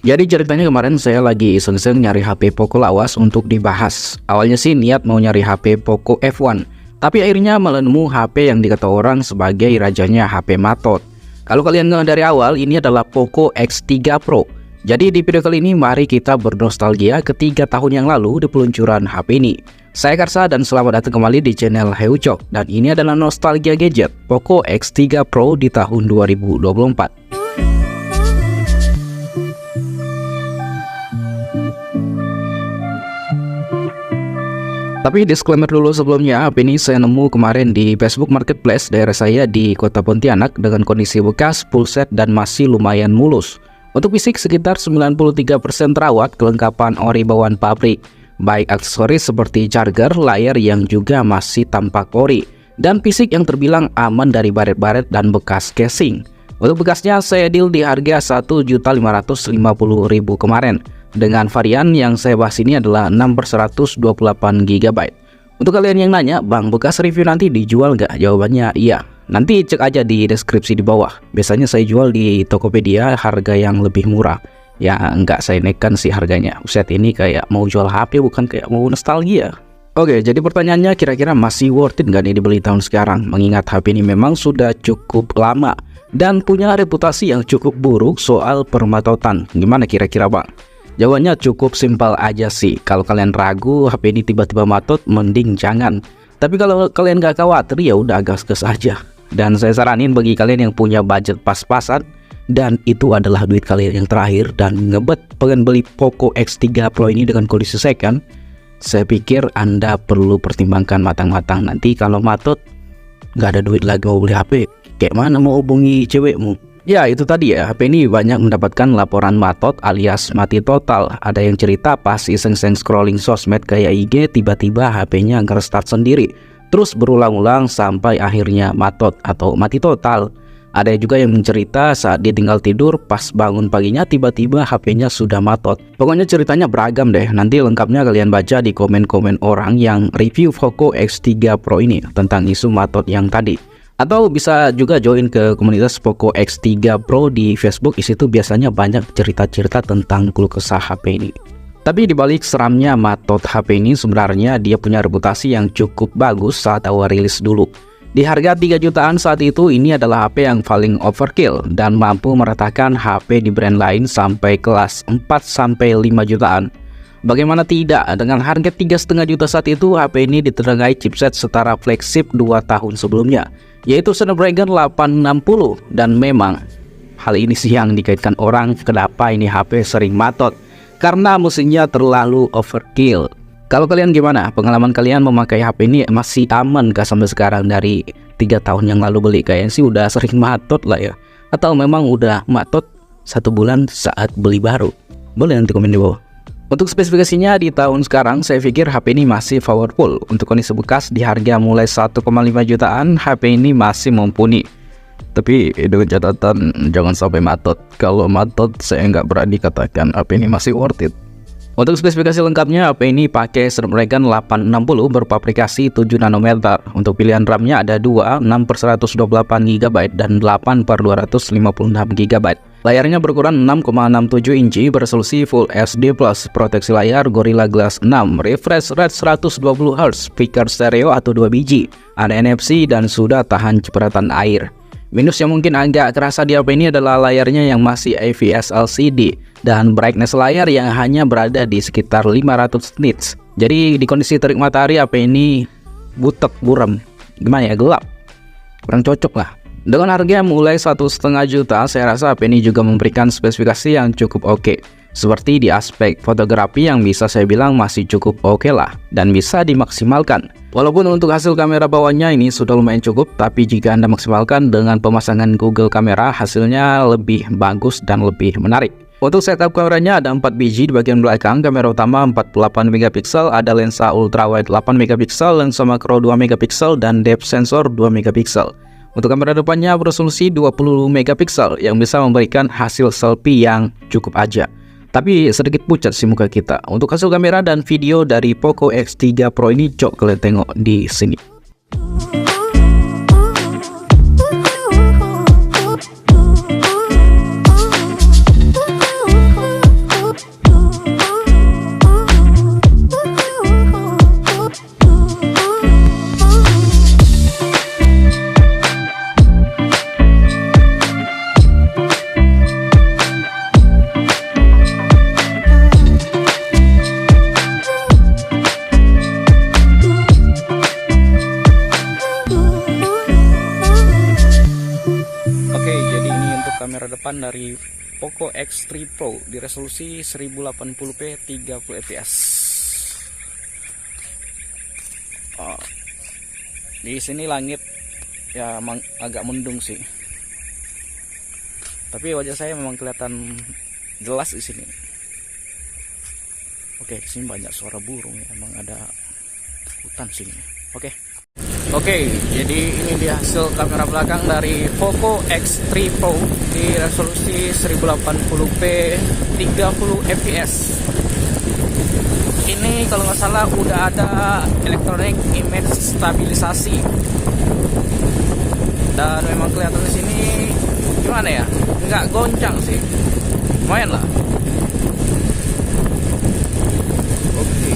Jadi ceritanya kemarin saya lagi iseng-iseng nyari HP Poco lawas untuk dibahas. Awalnya sih niat mau nyari HP Poco F1, tapi akhirnya malah nemu HP yang dikata orang sebagai rajanya HP matot. Kalau kalian nggak dari awal, ini adalah Poco X3 Pro. Jadi di video kali ini mari kita bernostalgia ke 3 tahun yang lalu di peluncuran HP ini. Saya Karsa dan selamat datang kembali di channel Heucok. Dan ini adalah nostalgia gadget Poco X3 Pro di tahun 2024. Tapi disclaimer dulu sebelumnya, HP ini saya nemu kemarin di Facebook Marketplace daerah saya di Kota Pontianak dengan kondisi bekas, full set, dan masih lumayan mulus. Untuk fisik sekitar 93% terawat, kelengkapan ori bawaan pabrik. Baik aksesoris seperti charger, layar yang juga masih tampak ori. Dan fisik yang terbilang aman dari baret-baret dan bekas casing. Untuk bekasnya saya deal di harga 1.550.000 kemarin. Dengan varian yang saya bahas ini adalah 6/128 GB. Untuk kalian yang nanya, Bang, bekas review nanti dijual nggak? Jawabannya iya. Nanti cek aja di deskripsi di bawah. Biasanya saya jual di Tokopedia harga yang lebih murah. Ya nggak saya naikkan sih harganya. Set ini kayak mau jual HP bukan kayak mau nostalgia. Oke, jadi pertanyaannya kira-kira masih worth it nggak nih dibeli tahun sekarang? Mengingat HP ini memang sudah cukup lama dan punya reputasi yang cukup buruk soal permatotan. Gimana kira-kira, Bang? Jawabannya cukup simpel aja sih. Kalau kalian ragu HP ini tiba-tiba matot, mending jangan. Tapi kalau kalian gak khawatir, ya udah gas-gas aja. Dan saya saranin bagi kalian yang punya budget pas-pasan dan itu adalah duit kalian yang terakhir dan ngebet pengen beli Poco X3 Pro ini dengan kondisi second, saya pikir Anda perlu pertimbangkan matang-matang. Nanti kalau matot, gak ada duit lagi mau beli HP, kayak mana mau hubungi cewekmu? Ya itu tadi ya, HP ini banyak mendapatkan laporan matot alias mati total. Ada yang cerita pas iseng-iseng scrolling sosmed kayak IG, tiba-tiba HP-nya nge-restart sendiri. Terus berulang-ulang sampai akhirnya matot atau mati total. Ada juga yang mencerita saat dia tinggal tidur, pas bangun paginya tiba-tiba HP-nya sudah matot. Pokoknya ceritanya beragam deh, nanti lengkapnya kalian baca di komen-komen orang yang review Poco X3 Pro ini tentang isu matot yang tadi. Atau bisa juga join ke komunitas Poco X3 Pro di Facebook. Isitu biasanya banyak cerita-cerita tentang keluh kesah HP ini. Tapi dibalik seramnya matot HP ini, sebenarnya dia punya reputasi yang cukup bagus saat awal rilis dulu. Di harga 3 jutaan saat itu, ini adalah HP yang paling overkill dan mampu meratakan HP di brand lain sampai kelas 4-5 jutaan. Bagaimana tidak, dengan harga 3,5 juta saat itu, HP ini diterangai chipset setara flagship 2 tahun sebelumnya, yaitu Snapdragon 860. Dan memang hal ini sih yang dikaitkan orang kenapa ini HP sering matot, karena mesinnya terlalu overkill. Kalau kalian gimana? Pengalaman kalian memakai HP ini masih aman kah sampai sekarang dari 3 tahun yang lalu beli? Kayaknya sih udah sering matot lah ya. Atau memang udah matot 1 bulan saat beli baru? Boleh nanti komen di bawah. Untuk spesifikasinya di tahun sekarang, saya pikir HP ini masih powerful. Untuk kondisi bekas di harga mulai 1,5 jutaan, HP ini masih mumpuni. Tapi dengan catatan jangan sampai matot. Kalau matot, saya nggak berani katakan HP ini masih worth it. Untuk spesifikasi lengkapnya, HP ini pakai Snapdragon 860 berfabrikasi 7 nanometer. Untuk pilihan RAM-nya ada 2, 6/128 GB dan 8/256 GB. Layarnya berukuran 6,67 inci beresolusi Full HD+, proteksi layar Gorilla Glass 6, refresh rate 120 Hz, speaker stereo atau 2 biji, ada NFC dan sudah tahan cipratan air. Minus yang mungkin agak kerasa di HP ini adalah layarnya yang masih IPS LCD dan brightness layar yang hanya berada di sekitar 500 nits. Jadi di kondisi terik matahari HP ini butek buram, gimana ya, gelap, kurang cocok lah. Dengan harga mulai 1,5 juta, saya rasa HP ini juga memberikan spesifikasi yang cukup oke. Seperti di aspek fotografi yang bisa saya bilang masih cukup oke lah, dan bisa dimaksimalkan. Walaupun untuk hasil kamera bawahnya ini sudah lumayan cukup, tapi jika Anda maksimalkan dengan pemasangan Google Kamera, hasilnya lebih bagus dan lebih menarik. Untuk setup kameranya ada 4 biji di bagian belakang, kamera utama 48 megapiksel, ada lensa ultrawide 8 megapiksel, lensa makro 2 megapiksel, dan depth sensor 2 megapiksel. Untuk kamera depannya beresolusi 20 megapiksel yang bisa memberikan hasil selfie yang cukup aja. Tapi sedikit pucat sih muka kita. Untuk hasil kamera dan video dari Poco X3 Pro ini, cok kalian tengok di sini. tampilan dari Poco X3 Pro di resolusi 1080p 30 fps. Di sini langit ya agak mendung sih, tapi wajah saya memang kelihatan jelas di sini. Oke, di sini banyak suara burung ya, emang ada hutan sini. Oke, jadi ini dia hasil kamera belakang dari Poco X3 Pro di resolusi 1080p 30 fps. Ini kalau nggak salah udah ada electronic image stabilisasi, dan memang kelihatan di sini gimana ya, nggak goncang sih, lumayan lah. Oke,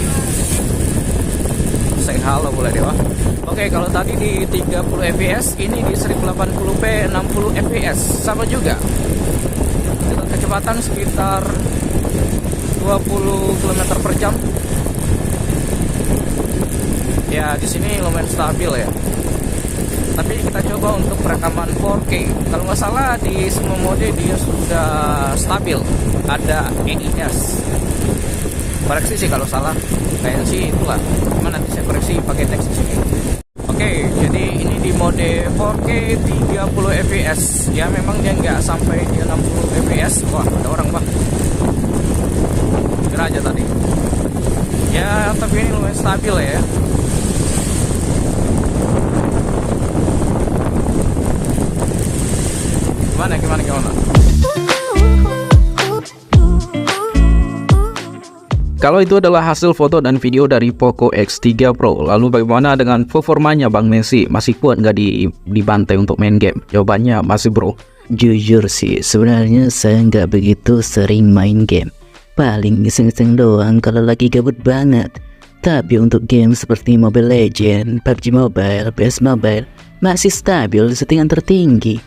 say halo boleh deh, Wah. Oke, kalau tadi di 30 fps, ini di 1080p 60 fps, sama juga dengan kecepatan sekitar 20 km per jam. Ya, di sini lumayan stabil ya. Tapi kita coba untuk perekaman 4K. Kalau nggak salah di semua mode dia sudah stabil. Ada EIS. Koreksi sih kalau salah. Kayaknya sih itulah. Cuma nanti saya koreksi pakai teks di sini. Oke, jadi ini di mode 4K 30 fps. Ya memang dia nggak sampai di 60 fps. Wah, ada orang Pak. Kira aja tadi. Ya, tapi ini lumayan stabil ya. Gimana? Kalau itu adalah hasil foto dan video dari Poco X3 Pro, lalu bagaimana dengan performanya Bang Messi? Masih kuat nggak dibantai untuk main game? Jawabannya masih bro. Jujur sih, sebenarnya saya nggak begitu sering main game. Paling iseng-iseng doang kalau lagi gabut banget. Tapi untuk game seperti Mobile Legends, PUBG Mobile, PS Mobile masih stabil di settingan tertinggi.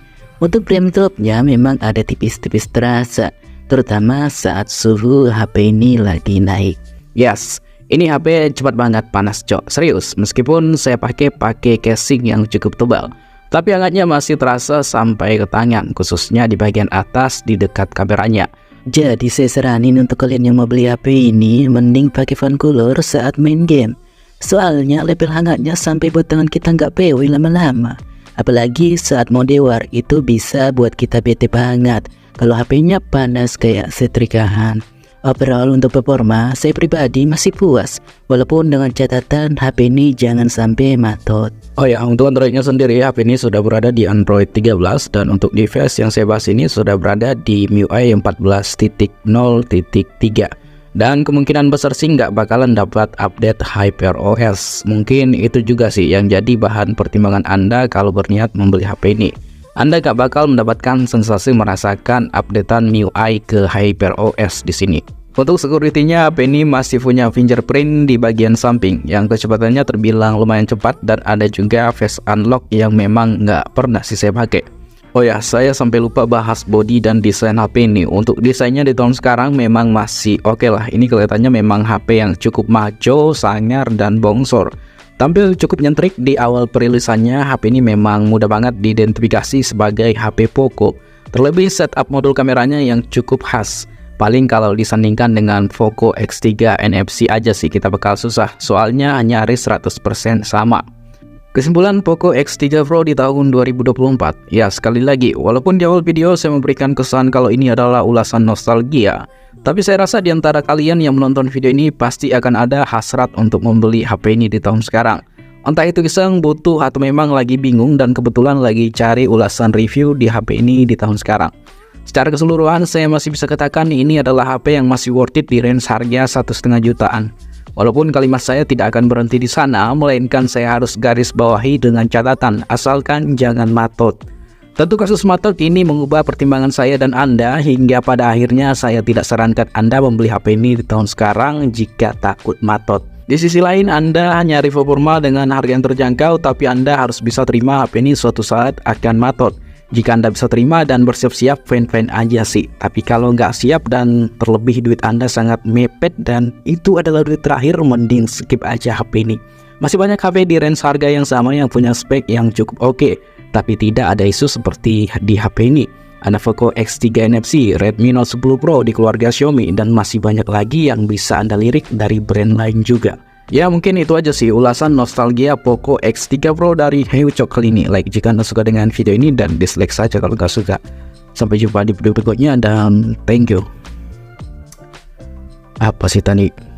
Untuk frame dropnya memang ada tipis-tipis terasa, terutama saat suhu HP ini lagi naik. Yes, ini HP cepat banget panas cok, serius. Meskipun saya pakai casing yang cukup tebal, tapi hangatnya masih terasa sampai ke tangan, khususnya di bagian atas di dekat kameranya. Jadi saya saranin untuk kalian yang mau beli HP ini, mending pakai fan cooler saat main game. Soalnya level hangatnya sampai buat tangan kita nggak PW lama-lama. Apalagi saat mode war itu bisa buat kita bete banget kalau HP-nya panas kayak setrikahan. Overall untuk performa, saya pribadi masih puas, walaupun dengan catatan HP ini jangan sampai matot. Oh ya, untuk Androidnya sendiri, HP ini sudah berada di Android 13, dan untuk device yang saya bahas ini sudah berada di MIUI 14.0.3. Dan kemungkinan besar sih nggak bakalan dapat update HyperOS. Mungkin itu juga sih yang jadi bahan pertimbangan Anda kalau berniat membeli HP ini. Anda nggak bakal mendapatkan sensasi merasakan updatean MIUI ke HyperOS di sini. Untuk security-nya, HP ini masih punya fingerprint di bagian samping yang kecepatannya terbilang lumayan cepat, dan ada juga face unlock yang memang nggak pernah sih saya pakai. Oh ya, saya sampai lupa bahas body dan desain HP ini. Untuk desainnya di tahun sekarang memang masih oke lah. Ini kelihatannya memang HP yang cukup maco, sangar, dan bongsor. Tampil cukup nyentrik di awal perilisannya, HP ini memang mudah banget diidentifikasi sebagai HP Poco. Terlebih setup modul kameranya yang cukup khas. Paling kalau disandingkan dengan Poco X3 NFC aja sih kita bakal susah, soalnya nyaris 100% sama. Kesimpulan Poco X3 Pro di tahun 2024. Ya, sekali lagi, walaupun di awal video saya memberikan kesan kalau ini adalah ulasan nostalgia, tapi saya rasa di antara kalian yang menonton video ini pasti akan ada hasrat untuk membeli HP ini di tahun sekarang. Entah itu iseng, butuh, atau memang lagi bingung dan kebetulan lagi cari ulasan review di HP ini di tahun sekarang. Secara keseluruhan, saya masih bisa katakan ini adalah HP yang masih worth it di range harga 1,5 jutaan. Walaupun kalimat saya tidak akan berhenti di sana, melainkan saya harus garis bawahi dengan catatan, asalkan jangan matot. Tentu kasus matot ini mengubah pertimbangan saya dan Anda, hingga pada akhirnya saya tidak sarankan Anda membeli HP ini di tahun sekarang jika takut matot. Di sisi lain, Anda hanya performa dengan harga yang terjangkau, tapi Anda harus bisa terima HP ini suatu saat akan matot. Jika Anda bisa terima dan bersiap-siap, fine-fine aja sih. Tapi kalau nggak siap dan terlebih duit Anda sangat mepet dan itu adalah duit terakhir, mending skip aja HP ini. Masih banyak HP di range harga yang sama yang punya spek yang cukup oke, tapi tidak ada isu seperti di HP ini. ada Poco X3 NFC, Redmi Note 10 Pro di keluarga Xiaomi, dan masih banyak lagi yang bisa Anda lirik dari brand lain juga. Ya mungkin itu aja sih ulasan nostalgia Poco X3 Pro dari HeyWuCok kali ini. Like jika Anda suka dengan video ini, dan dislike saja kalau nggak suka. Sampai jumpa di video berikutnya dan thank you. Apa sih tadi?